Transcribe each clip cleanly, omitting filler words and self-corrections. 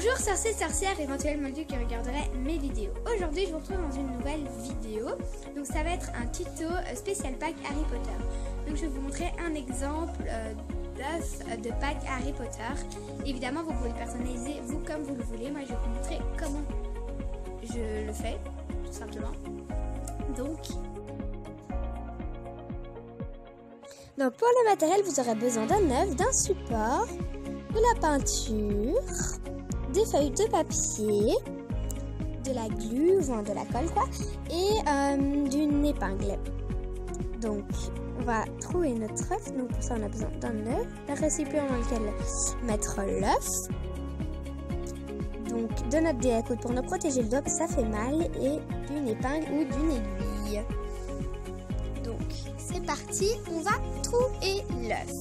Bonjour sorciers, sorcières, éventuellement Dieu qui regarderait mes vidéos. Aujourd'hui je vous retrouve dans une nouvelle vidéo. Donc ça va être un tuto spécial pack Harry Potter. Donc je vais vous montrer un exemple d'œuf de pack Harry Potter. Évidemment vous pouvez le personnaliser vous comme vous le voulez. Moi je vais vous montrer comment je le fais, tout simplement. Donc pour le matériel, vous aurez besoin d'un œuf, d'un support, de la peinture, des feuilles de papier, de la glu, enfin de la colle quoi, et d'une épingle. Donc on va trouver notre œuf, donc pour ça on a besoin d'un œuf, d'un récipient dans lequel mettre l'œuf, donc de notre dé à coudre pour nous protéger le doigt parce que ça fait mal, et d'une épingle ou d'une aiguille. Donc c'est parti, on va trouver l'œuf.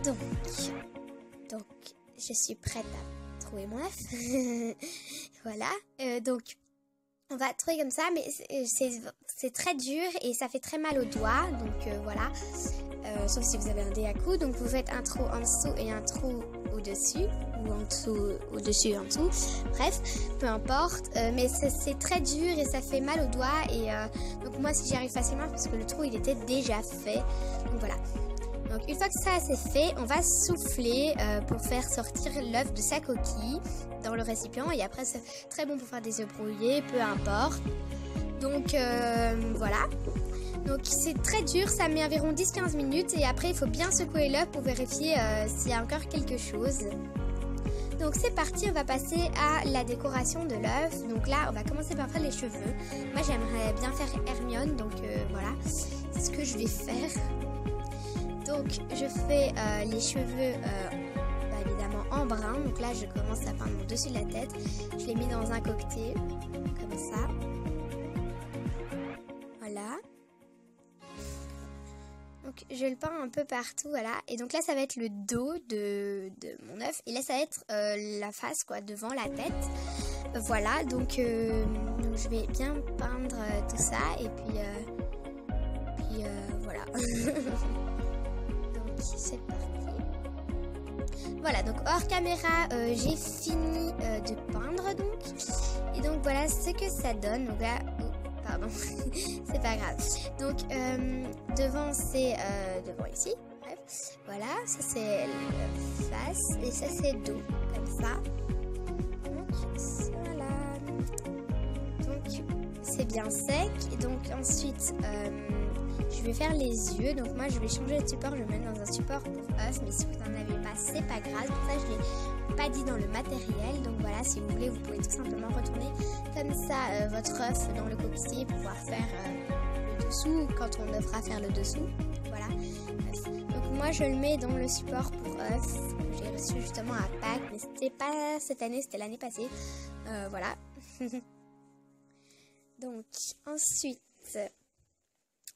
Donc je suis prête à trouver mon œuf. Voilà, donc on va trouver comme ça, mais c'est très dur et ça fait très mal aux doigts, donc voilà. Sauf si vous avez un dé à coudre, donc vous faites un trou en dessous et un trou au-dessus, ou en dessous, au-dessus et en dessous, bref, peu importe, mais c'est très dur et ça fait mal aux doigts, et donc moi si j'y arrive facilement parce que le trou il était déjà fait, donc voilà. Donc une fois que ça c'est fait, on va souffler pour faire sortir l'œuf de sa coquille dans le récipient, et après c'est très bon pour faire des œufs brouillés, peu importe. Donc voilà. Donc c'est très dur, ça met environ 10-15 minutes, et après il faut bien secouer l'œuf pour vérifier s'il y a encore quelque chose. Donc c'est parti, on va passer à la décoration de l'œuf. Donc là on va commencer par faire les cheveux. Moi j'aimerais bien faire Hermione, donc voilà, c'est ce que je vais faire. Donc je fais les cheveux évidemment en brun. Donc là je commence à peindre mon dessus de la tête. Je l'ai mis dans un cocktail, comme ça. Voilà. Donc je le peins un peu partout, voilà. Et donc là ça va être le dos de mon œuf. Et là ça va être la face quoi, devant la tête. Voilà, donc je vais bien peindre tout ça. Et puis voilà. C'est parti. Voilà, donc hors caméra, j'ai fini de peindre donc. Et donc voilà ce que ça donne. Donc là, oh, pardon, c'est pas grave. Donc devant c'est devant ici. Bref, voilà, ça c'est la face et ça c'est dos, comme ça. Donc voilà. Donc c'est bien sec. Et donc ensuite je vais faire les yeux, donc moi je vais changer de support, je vais mettre dans un support pour œuf, mais si vous n'en avez pas, c'est pas grave, pour ça je ne l'ai pas dit dans le matériel. Donc voilà, si vous voulez, vous pouvez tout simplement retourner comme ça votre œuf dans le copier pour pouvoir faire le dessous quand on devra faire le dessous. Voilà, donc moi je le mets dans le support pour œuf que j'ai reçu justement à Pâques, mais c'était pas cette année, c'était l'année passée. Voilà. Donc ensuite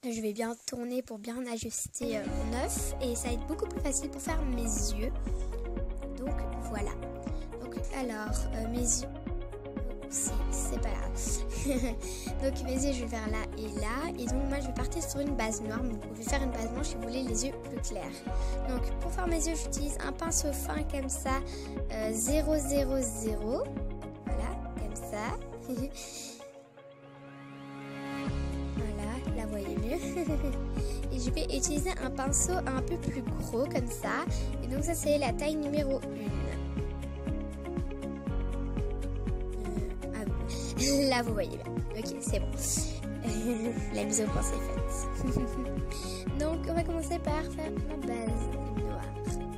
je vais bien tourner pour bien ajuster mon œuf, et ça va être beaucoup plus facile pour faire mes yeux. Donc voilà. Donc alors mes yeux, c'est pas grave. Donc mes yeux je vais faire là et là, et donc moi je vais partir sur une base noire. Vous pouvez faire une base blanche si vous voulez les yeux plus clairs. Donc pour faire mes yeux j'utilise un pinceau fin comme ça, 000. Voilà, comme ça. La voyez mieux. Et je vais utiliser un pinceau un peu plus gros comme ça, et donc ça c'est la taille numéro 1. Là vous voyez bien. Ok, c'est bon. La mise au point c'est faite. Donc on va commencer par faire ma base noire.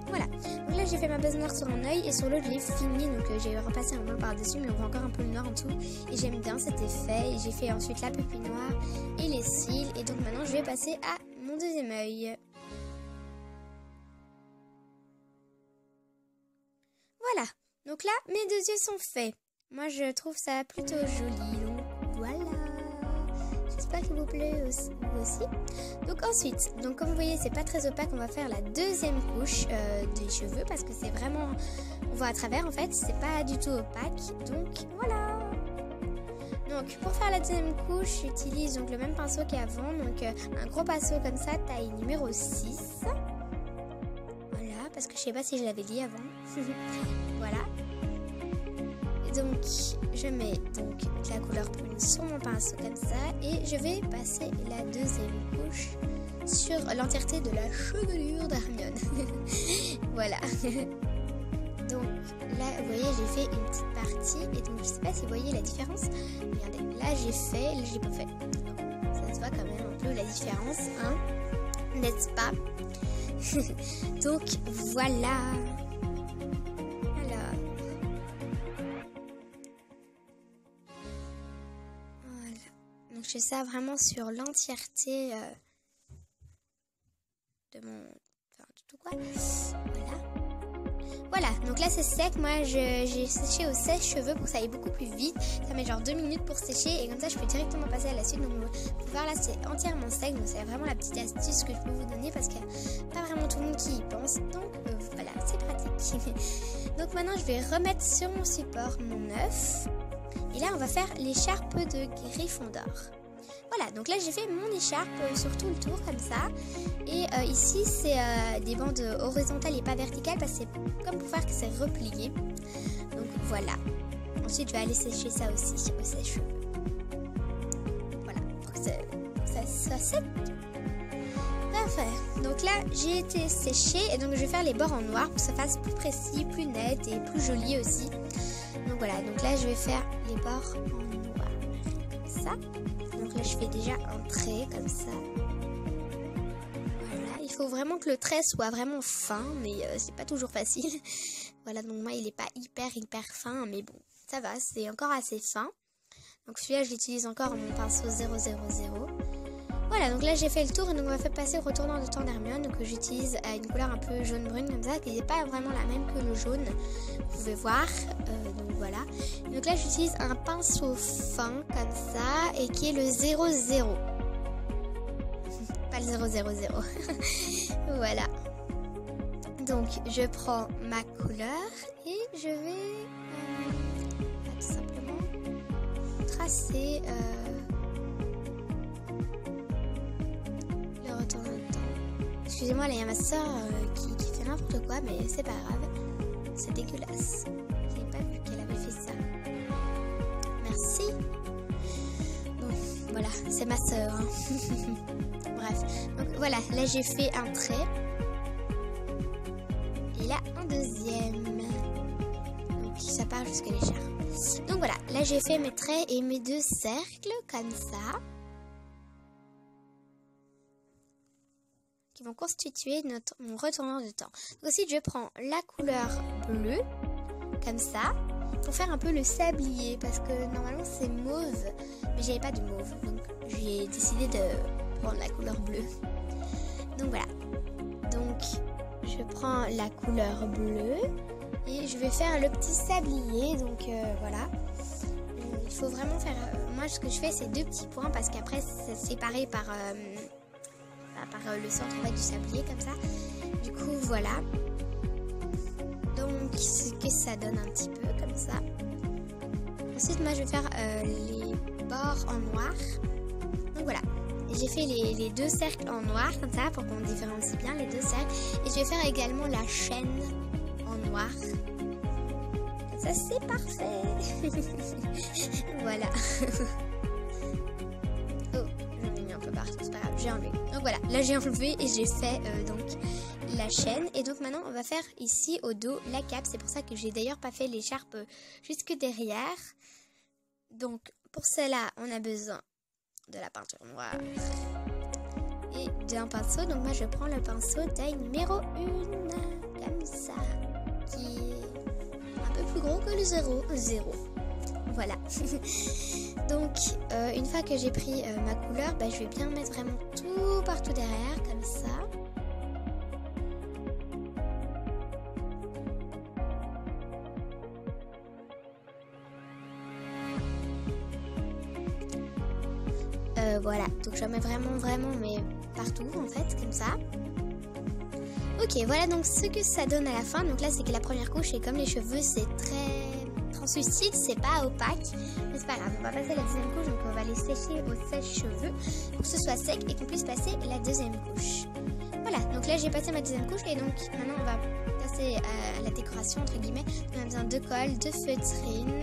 Voilà, donc là j'ai fait ma base noire sur un œil, et sur l'autre j'ai fini, donc j'ai repassé un blanc par dessus, mais on voit encore un peu le noir en dessous, et j'aime bien cet effet. Et j'ai fait ensuite la pupille noire et les cils, et donc maintenant je vais passer à mon deuxième œil. Voilà, donc là mes deux yeux sont faits. Moi je trouve ça plutôt joli, donc voilà. J'espère qu'il vous plaît aussi, vous aussi. Donc ensuite, donc comme vous voyez c'est pas très opaque, on va faire la deuxième couche des cheveux, parce que c'est vraiment, on voit à travers en fait, c'est pas du tout opaque, donc voilà. Donc pour faire la deuxième couche, j'utilise donc le même pinceau qu'avant, donc un gros pinceau comme ça, taille numéro 6. Voilà, parce que je sais pas si je l'avais dit avant. Voilà. Donc je mets donc la couleur brune sur mon pinceau comme ça et je vais passer la deuxième couche sur l'entièreté de la chevelure d'Hermione. Voilà. Donc là vous voyez j'ai fait une petite partie et donc je sais pas si vous voyez la différence. Regardez, là j'ai fait, là j'ai pas fait. Donc, ça se voit quand même un peu la différence, hein, n'est-ce pas? Donc voilà. Donc je fais ça vraiment sur l'entièreté de mon... Enfin, de tout quoi. Voilà, donc là c'est sec. Moi j'ai séché au sèche-cheveux pour que ça aille beaucoup plus vite. Ça met genre 2 minutes pour sécher et comme ça je peux directement passer à la suite. Donc vous pouvez voir là c'est entièrement sec. Donc c'est vraiment la petite astuce que je peux vous donner parce qu'il n'y a pas vraiment tout le monde qui y pense. Donc voilà, c'est pratique. Donc maintenant je vais remettre sur mon support mon œuf. Et là on va faire l'écharpe de Gryffondor. Voilà, donc là j'ai fait mon écharpe sur tout le tour comme ça. Et ici c'est des bandes horizontales et pas verticales parce que c'est comme pour faire que c'est replié. Donc voilà. Ensuite je vais aller sécher ça aussi au sèche-cheveux. Voilà, pour que ça soit sec. Parfait. Donc là j'ai été séchée et donc je vais faire les bords en noir pour que ça fasse plus précis, plus net et plus joli aussi. Donc voilà, donc là je vais faire les bords en noir comme ça. Donc là je fais déjà un trait comme ça. Voilà, il faut vraiment que le trait soit vraiment fin, mais c'est pas toujours facile. Voilà, donc moi il est pas hyper fin, mais bon, ça va, c'est encore assez fin. Donc celui-là je l'utilise encore en mon pinceau 000. Voilà, donc là j'ai fait le tour et donc on va faire passer au retournant de temps d'Hermione. Donc j'utilise une couleur un peu jaune-brune comme ça, qui n'est pas vraiment la même que le jaune. Vous pouvez voir, donc voilà. Donc là j'utilise un pinceau fin comme ça et qui est le 00. Pas le 000. Voilà. Donc je prends ma couleur et je vais tout simplement tracer... Excusez-moi, là il y a ma soeur qui fait n'importe quoi, mais c'est pas grave. C'est dégueulasse. J'ai pas vu qu'elle avait fait ça. Merci. Bon, voilà, c'est ma soeur. Hein. Bref, donc voilà, là j'ai fait un trait. Et là, un deuxième. Donc ça part jusqu'à l'écharpe. Donc voilà, là j'ai fait mes traits et mes 2 cercles, comme ça. Qui vont constituer mon retournant de temps. Donc ensuite je prends la couleur bleue comme ça pour faire un peu le sablier parce que normalement c'est mauve mais j'avais pas de mauve donc j'ai décidé de prendre la couleur bleue. Donc voilà, donc je prends la couleur bleue et je vais faire le petit sablier. Donc voilà, il faut vraiment faire moi ce que je fais c'est 2 petits points parce qu'après c'est séparé par le centre du sablier comme ça. Du coup voilà, donc ce que ça donne un petit peu comme ça. Ensuite moi je vais faire les bords en noir. Donc voilà, j'ai fait les 2 cercles en noir comme ça pour qu'on différencie bien les 2 cercles. Et je vais faire également la chaîne en noir. Comme ça c'est parfait. Voilà. C'est pas grave, j'ai enlevé. Donc voilà, là j'ai enlevé et j'ai fait donc la chaîne. Et donc maintenant on va faire ici au dos la cape. C'est pour ça que j'ai d'ailleurs pas fait l'écharpe jusque derrière. Donc pour cela on a besoin de la peinture noire et d'un pinceau. Donc moi je prends le pinceau taille numéro 1 comme ça, qui est un peu plus gros que le 0. Voilà. Donc une fois que j'ai pris ma couleur, je vais bien mettre vraiment tout partout derrière comme ça. Voilà, donc je mets vraiment mais partout en fait comme ça. Ok, voilà donc ce que ça donne à la fin. Donc là c'est que la première couche et comme les cheveux c'est très translucide, c'est pas opaque, mais c'est pas grave, on va passer à la deuxième couche. Donc on va les sécher au sèche-cheveux pour que ce soit sec et qu'on puisse passer la deuxième couche. Voilà, donc là j'ai passé ma deuxième couche et donc maintenant on va passer à la décoration entre guillemets. On a besoin de colle, de feutrine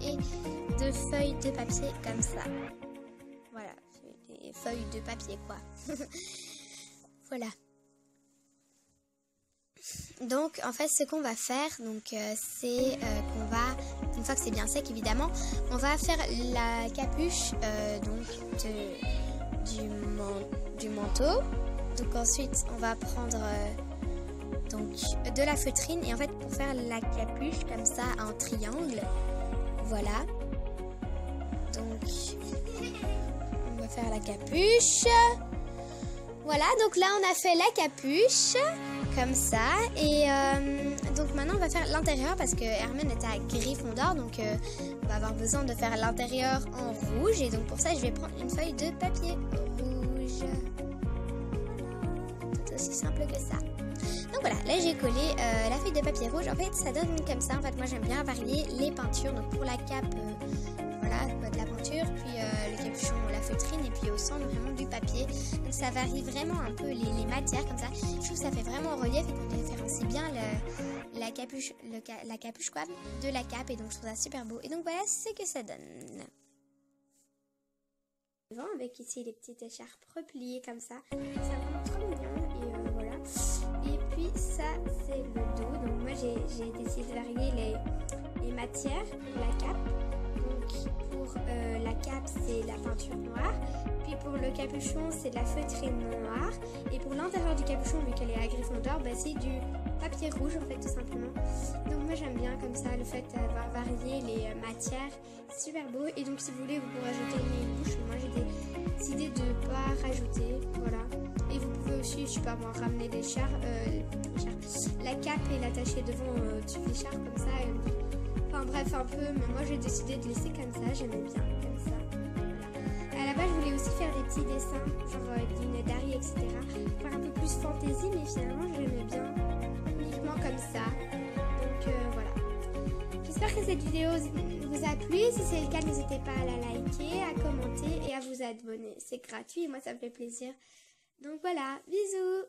et de feuilles de papier comme ça. Voilà, des feuilles de papier quoi. Voilà. Donc en fait ce qu'on va faire c'est qu'on va, une fois que c'est bien sec évidemment, on va faire la capuche du manteau. Donc ensuite on va prendre de la feutrine et en fait pour faire la capuche comme ça en triangle, voilà. Donc on va faire la capuche. Voilà, donc là on a fait la capuche comme ça et donc maintenant on va faire l'intérieur parce que Hermione était à Gryffondor, donc on va avoir besoin de faire l'intérieur en rouge et donc pour ça je vais prendre une feuille de papier rouge. C'est aussi simple que ça. Donc voilà, là j'ai collé la feuille de papier rouge. En fait ça donne comme ça, en fait moi j'aime bien varier les peintures. Donc pour la cape, voilà, de la peinture, puis le capuchon, la feutrine et puis au centre vraiment du papier. Donc ça varie vraiment un peu les matières comme ça. Je trouve que ça fait vraiment relief et qu'on différencie bien la capuche quoi, de la cape et donc je trouve ça super beau. Et donc voilà ce que ça donne. Avec ici les petites écharpes repliées comme ça, c'est vraiment trop mignon et voilà. Et puis ça c'est le dos, donc moi j'ai décidé de varier les matières pour la cape. Donc pour la cape c'est la peinture noire, puis pour le capuchon c'est de la feutrine noire et pour l'intérieur du capuchon vu qu'elle est à Gryffondor, c'est du papier rouge en fait tout simplement. Donc moi j'aime bien comme ça le fait d'avoir varié les matières, c'est super beau. Et donc si vous voulez vous pouvez rajouter une bouche, moi j'ai décidé de ne pas rajouter, voilà. Et vous pouvez aussi, je sais pas moi, ramener des la cape et l'attacher devant dessus l'écharpe comme ça enfin bref un peu, mais moi j'ai décidé de laisser comme ça, j'aimais bien comme ça. Voilà. À la base je voulais aussi faire des petits dessins genre d'une Dari etc, faire un peu plus fantaisie, mais finalement j'aimais bien uniquement comme ça. Donc voilà. J'espère que cette vidéo vous a plu. Si c'est le cas, n'hésitez pas à la liker, à commenter et à vous abonner. C'est gratuit et moi ça me fait plaisir. Donc voilà, bisous!